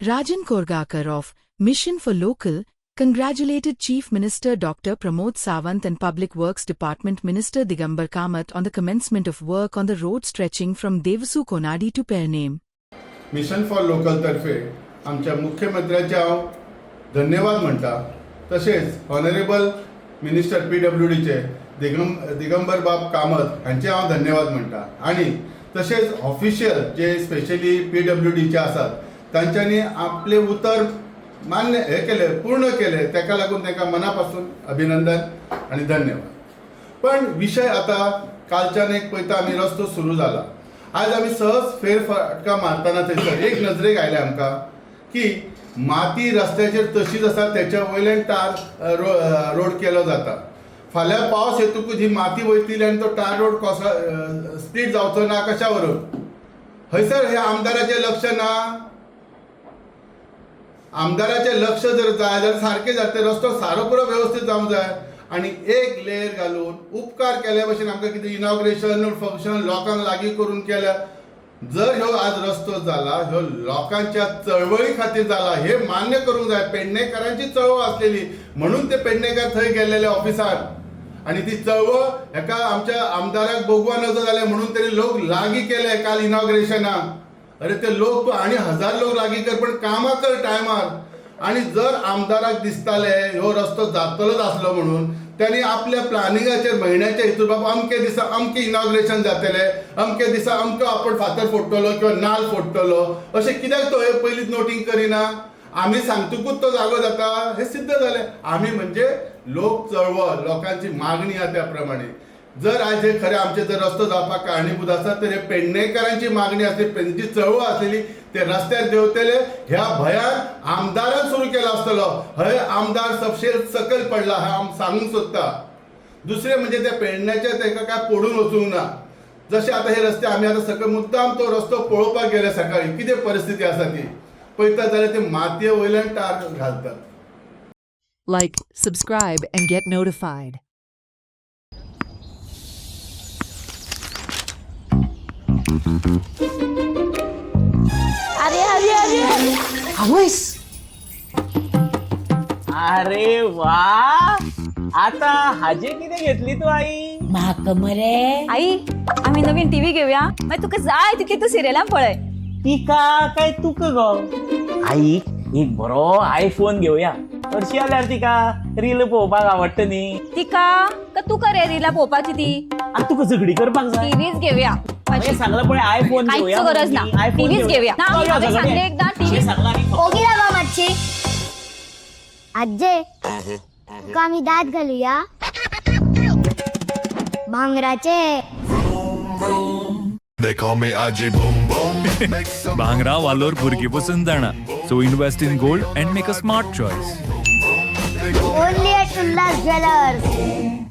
Rajan Korgakar of Mission for Local congratulated Chief Minister Dr. Pramod Sawant and Public Works Department Minister Digambar Kamath on the commencement of work on the road stretching from Devasu Konadi to Pernem. Mission for local तर्फे आमच्या मुख्यमंत्र्याचे हांव धन्यवाद म्हणटा. तशेंच honourable minister PWDचे Digambar बाब कामत हांचे हांव धन्यवाद म्हणटा. आणि तशेंच ऑफिशियल जे स्पेशली PWDचे आसात तांच्यांनी आपले उतर मान्य केले, पूर्ण केले, ताका लागून तांकां मनापासून अभिनंदन आणि धन्यवाद. पण विषय आता कालच्यान एक पळयता आमी रस्तो सुरू जाला. आज आमी सहज फेरफटका मारतना थंयसर एक नजरेक आयलें आमकां की माती रस्त्याचेर तशीच आसा, त्याच्या वयल्यान टार रोड केलो जाता. फाल्यां पावस येतकूच ही माती वयतली आनी तो टार रोड स्प्लीट जावचो ना कशा वरून. हयसर हे आमदाराचें लक्ष ना. आमदाराचें लक्ष जर जाय जाल्यार सारकें जाता, रस्तो सारो पुरो वेवस्थीत जावंक जाय. आणि एक लेयर घालून उपकार केल्या भशेन आमकां कितें इनॉग्रेशन फंक्शन लोकांक लागीं करून केल्या. जर ह्यो आज रस्तो जाला ह्यो लोकांच्या चळवळी खातीर जाला हे मान्य करूंक जाय. पेडणेकरांची चळवळ आसलेली म्हणून ते पेडणेकार थंय गेल्लेले ऑफिसार, आणि ती चळवळ हेका आमच्या आमदाराक भोगवा नजो जाले म्हणून तरी लोक लागीं केले काल इनॉग्रेशनाक. अरे ते लोक आणि 1000 लोक लागीं कर पण कामां कर टायमार. आणि जर आमदाराक दिसताले ह्यो रस्तो जातलोच आसलो म्हणून त्यांनी आपल्या प्लॅनिंगाचेर म्हयन्याच्या हितून बाबा अमके दिसा अमके इनॉग्रेशन जातले, अमके दिसा अमको आपण फातर फोडटलो किंवा नाल फोडटलो, अशें कित्याक तो हे पयलींच नोटींग करिना. आमी सांगतकूच तो जागो जाता हे सिद्ध जालें. आमी म्हणजे लोक चळवळ, लोकांची मागणी आहा त्या प्रमाणे. जर आज हे खरें आमचे जर रस्तो जावपाक कारणीभूत आसा तर हे पेडणेकरांची मागणी आसली, पेडणेची चळवळ आसलेली, ते रस्त्यार देंवतले ह्या भयान आमदारान सुरू केलो आसतलो. हय आमदार सपशेल सकयल पडला हांव सांगूंक सोदता. दुसरें म्हणजे त्या पेडण्याच्या ताका काय पडून वचूंक ना. जशें आतां हे रस्ते आमी आतां सकयल मुद्दाम तो रस्तो पळोवपाक गेले सकाळी कितें परिस्थिती आसा ती पळयता जाल्यार ते मातये वयल्यान टार घालतात. Like, subscribe and get notified. अरे अरे अरे आवयस. अरे वा, आता हाजे किती घेतली तू आई? म्हाका मरे आई आम्ही नवीन टीव्ही घेऊया, मग तुका जाय तितली तू सिरियलां पळय. ती का काय तुक ग आई? एक बरो आयफोन घेऊया. हरशी आल्यार तिका रील पळोवपाक आवडटा न्ही. तिका का तुका रे रीला पळोवपाची ती? आता तुका झगडी करपाक जाय. टीव्हीच घेऊया. हे सांगलं पण आयफोन घेऊया. काहीच गरज ना, टीव्हीच घेऊया ना. हांवें सांगलें एकदा टीव्ही ओगी लागा मातशी. आजे तुका आमी दात घालुया भांगराचे. They call me Aji Boom Boom. Bhangra Valor Burgi पसंद जाना. So invest in gold and make a smart choice. Only at Ullas Jewelers.